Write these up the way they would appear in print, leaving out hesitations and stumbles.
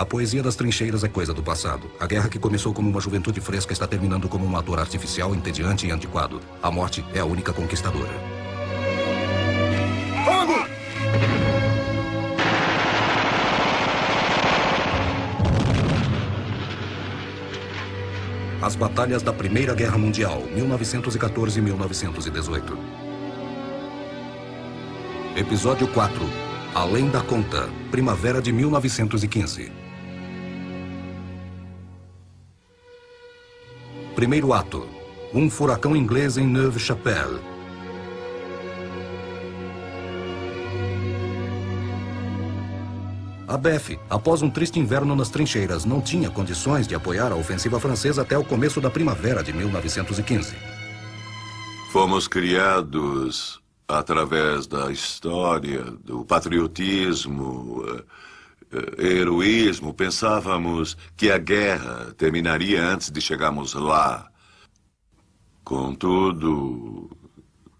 A poesia das trincheiras é coisa do passado. A guerra que começou como uma juventude fresca está terminando como um ator artificial, entediante e antiquado. A morte é a única conquistadora. Fogo! As batalhas da Primeira Guerra Mundial, 1914 e 1918. Episódio 4. Além da Conta, primavera de 1915. Primeiro ato. Um furacão inglês em Neuve-Chapelle. A BEF, após um triste inverno nas trincheiras, não tinha condições de apoiar a ofensiva francesa até o começo da primavera de 1915. Fomos criados através da história, do patriotismo, heroísmo. Pensávamos que a guerra terminaria antes de chegarmos lá. Contudo,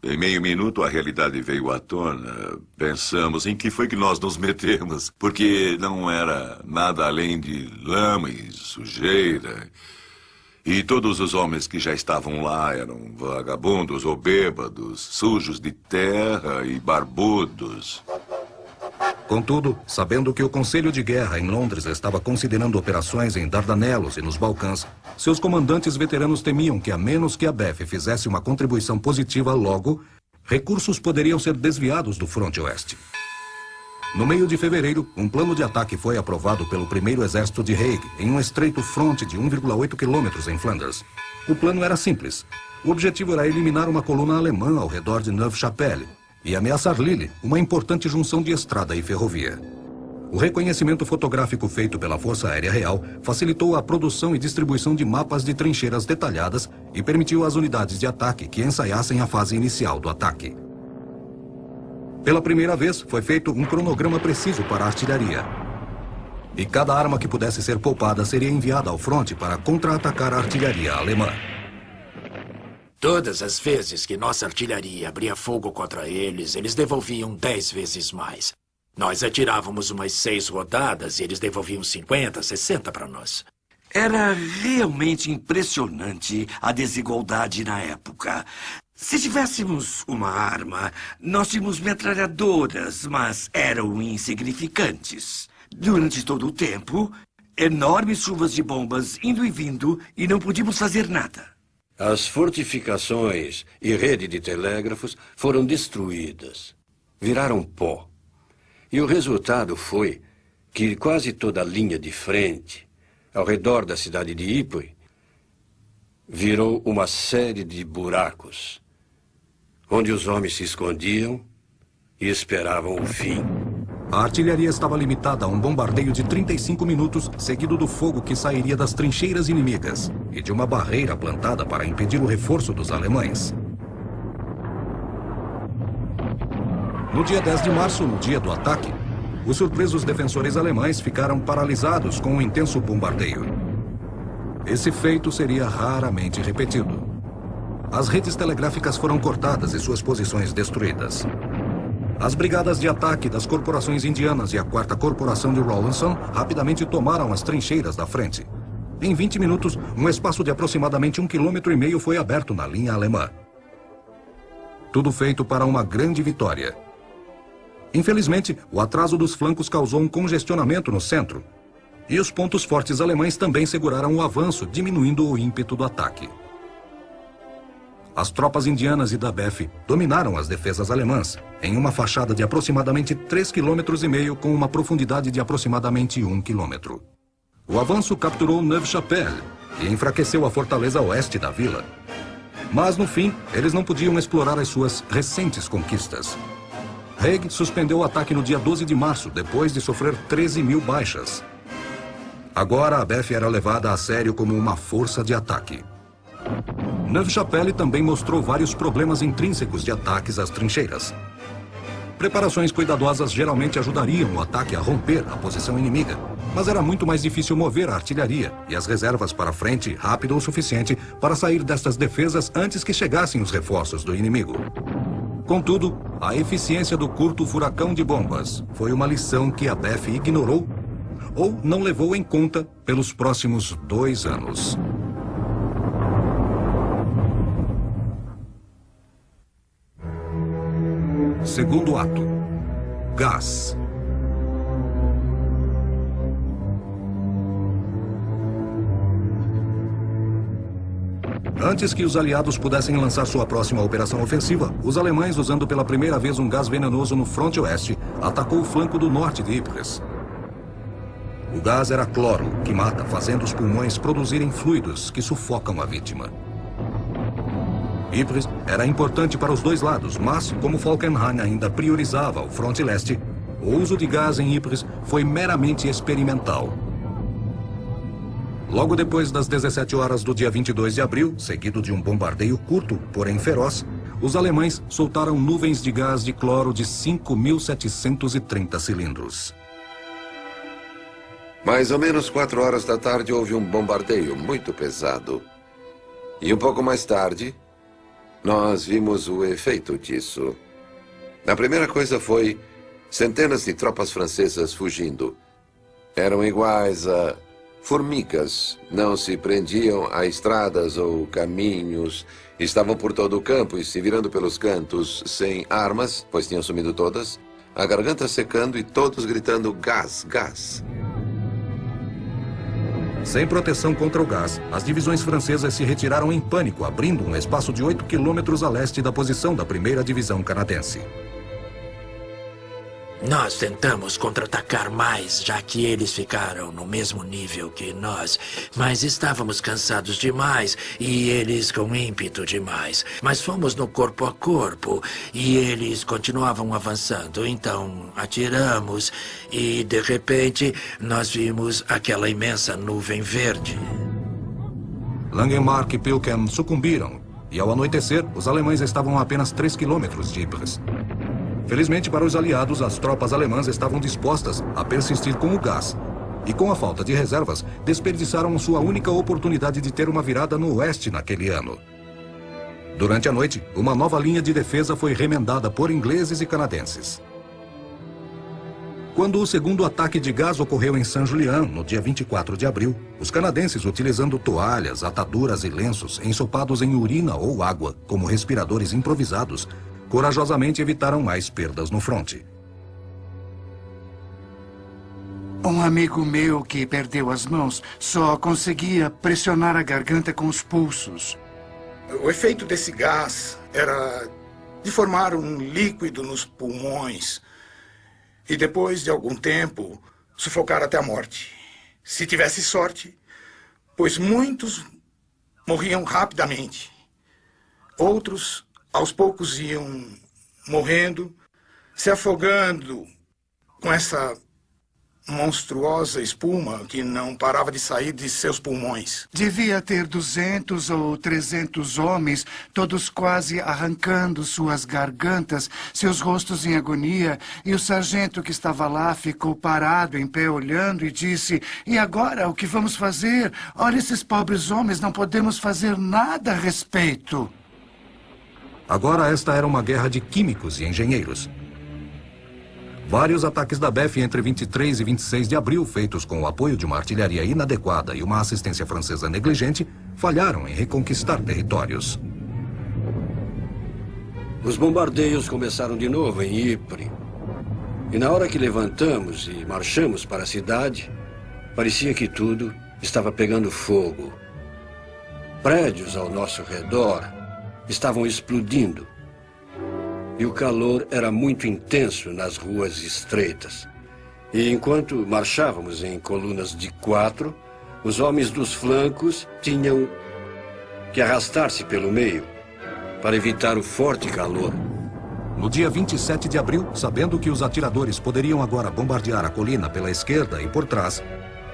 em meio minuto a realidade veio à tona. Pensamos em que foi que nós nos metemos, porque não era nada além de lama e sujeira. E todos os homens que já estavam lá eram vagabundos ou bêbados, sujos de terra e barbudos. Contudo, sabendo que o Conselho de Guerra em Londres estava considerando operações em Dardanelos e nos Balcãs, seus comandantes veteranos temiam que, a menos que a BEF fizesse uma contribuição positiva logo, recursos poderiam ser desviados do fronte oeste. No meio de fevereiro, um plano de ataque foi aprovado pelo primeiro exército de Haig em um estreito fronte de 1,8 quilômetros em Flanders. O plano era simples. O objetivo era eliminar uma coluna alemã ao redor de Neuve-Chapelle e ameaçar Lille, uma importante junção de estrada e ferrovia. O reconhecimento fotográfico feito pela Força Aérea Real facilitou a produção e distribuição de mapas de trincheiras detalhadas e permitiu às unidades de ataque que ensaiassem a fase inicial do ataque. Pela primeira vez, foi feito um cronograma preciso para a artilharia. E cada arma que pudesse ser poupada seria enviada ao fronte para contra-atacar a artilharia alemã. Todas as vezes que nossa artilharia abria fogo contra eles, eles devolviam 10 vezes mais. Nós atirávamos umas 6 rodadas e eles devolviam 50, 60 para nós. Era realmente impressionante a desigualdade na época. Se tivéssemos uma arma, nós tínhamos metralhadoras, mas eram insignificantes. Durante todo o tempo, enormes chuvas de bombas indo e vindo e não podíamos fazer nada. As fortificações e rede de telégrafos foram destruídas. Viraram pó. E o resultado foi que quase toda a linha de frente, ao redor da cidade de Ypres, virou uma série de buracos, onde os homens se escondiam e esperavam o fim. A artilharia estava limitada a um bombardeio de 35 minutos, seguido do fogo que sairia das trincheiras inimigas e de uma barreira plantada para impedir o reforço dos alemães. No dia 10 de março, no dia do ataque, os surpresos defensores alemães ficaram paralisados com um intenso bombardeio. Esse feito seria raramente repetido. As redes telegráficas foram cortadas e suas posições destruídas. As brigadas de ataque das corporações indianas e a 4ª Corporação de Rawlinson rapidamente tomaram as trincheiras da frente. Em 20 minutos, um espaço de aproximadamente 1,5 km foi aberto na linha alemã. Tudo feito para uma grande vitória. Infelizmente, o atraso dos flancos causou um congestionamento no centro. E os pontos fortes alemães também seguraram o avanço, diminuindo o ímpeto do ataque. As tropas indianas e da BEF dominaram as defesas alemãs, em uma fachada de aproximadamente 3,5 km com uma profundidade de aproximadamente 1 km. O avanço capturou Neuve-Chapelle e enfraqueceu a fortaleza oeste da vila. Mas, no fim, eles não podiam explorar as suas recentes conquistas. Haig suspendeu o ataque no dia 12 de março, depois de sofrer 13.000 baixas. Agora, a BEF era levada a sério como uma força de ataque. Neuve-Chapelle também mostrou vários problemas intrínsecos de ataques às trincheiras. Preparações cuidadosas geralmente ajudariam o ataque a romper a posição inimiga, mas era muito mais difícil mover a artilharia e as reservas para frente rápido o suficiente para sair destas defesas antes que chegassem os reforços do inimigo. Contudo, a eficiência do curto furacão de bombas foi uma lição que a BEF ignorou ou não levou em conta pelos próximos 2 anos. Segundo ato. Gás. Antes que os aliados pudessem lançar sua próxima operação ofensiva, os alemães, usando pela primeira vez um gás venenoso no fronte oeste, atacou o flanco do norte de Ypres. O gás era cloro, que mata, fazendo os pulmões produzirem fluidos que sufocam a vítima. Ypres era importante para os dois lados, mas, como Falkenhayn ainda priorizava o fronte leste, o uso de gás em Ypres foi meramente experimental. Logo depois das 17 horas do dia 22 de abril, seguido de um bombardeio curto, porém feroz, os alemães soltaram nuvens de gás de cloro de 5.730 cilindros. Mais ou menos 4 horas da tarde houve um bombardeio muito pesado. E um pouco mais tarde, nós vimos o efeito disso. A primeira coisa foi centenas de tropas francesas fugindo. Eram iguais a formigas, não se prendiam a estradas ou caminhos, estavam por todo o campo e se virando pelos cantos, sem armas, pois tinham sumido todas, a garganta secando e todos gritando gás, gás. Sem proteção contra o gás, as divisões francesas se retiraram em pânico, abrindo um espaço de 8 quilômetros a leste da posição da 1ª Divisão Canadense. Nós tentamos contra-atacar mais, já que eles ficaram no mesmo nível que nós. Mas estávamos cansados demais e eles com ímpeto demais. Mas fomos no corpo a corpo e eles continuavam avançando. Então atiramos e, de repente, nós vimos aquela imensa nuvem verde. Langemarck e Pilken sucumbiram e, ao anoitecer, os alemães estavam a apenas 3 quilômetros de Ypres. Felizmente para os aliados, as tropas alemãs estavam dispostas a persistir com o gás. E com a falta de reservas, desperdiçaram sua única oportunidade de ter uma virada no oeste naquele ano. Durante a noite, uma nova linha de defesa foi remendada por ingleses e canadenses. Quando o segundo ataque de gás ocorreu em Saint-Julien, no dia 24 de abril, os canadenses, utilizando toalhas, ataduras e lenços ensopados em urina ou água como respiradores improvisados, corajosamente evitaram mais perdas no fronte. Um amigo meu que perdeu as mãos só conseguia pressionar a garganta com os pulsos. O efeito desse gás era de formar um líquido nos pulmões e depois de algum tempo sufocar até a morte. Se tivesse sorte, pois muitos morriam rapidamente. Outros aos poucos iam morrendo, se afogando com essa monstruosa espuma que não parava de sair de seus pulmões. Devia ter 200 ou 300 homens, todos quase arrancando suas gargantas, seus rostos em agonia, e o sargento que estava lá ficou parado em pé olhando e disse: "E agora, o que vamos fazer? Olha esses pobres homens, não podemos fazer nada a respeito." Agora esta era uma guerra de químicos e engenheiros. Vários ataques da BEF entre 23 e 26 de abril, feitos com o apoio de uma artilharia inadequada e uma assistência francesa negligente, falharam em reconquistar territórios. Os bombardeios começaram de novo em Ypres. E na hora que levantamos e marchamos para a cidade, parecia que tudo estava pegando fogo. Prédios ao nosso redor estavam explodindo. E o calor era muito intenso nas ruas estreitas. E enquanto marchávamos em colunas de 4, os homens dos flancos tinham que arrastar-se pelo meio para evitar o forte calor. No dia 27 de abril, sabendo que os atiradores poderiam agora bombardear a colina pela esquerda e por trás,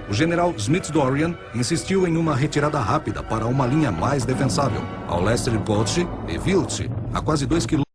o general Smith-Dorrien insistiu em uma retirada rápida para uma linha mais defensável, ao leste de Poltsch e Wiltz, a quase 2 quilômetros.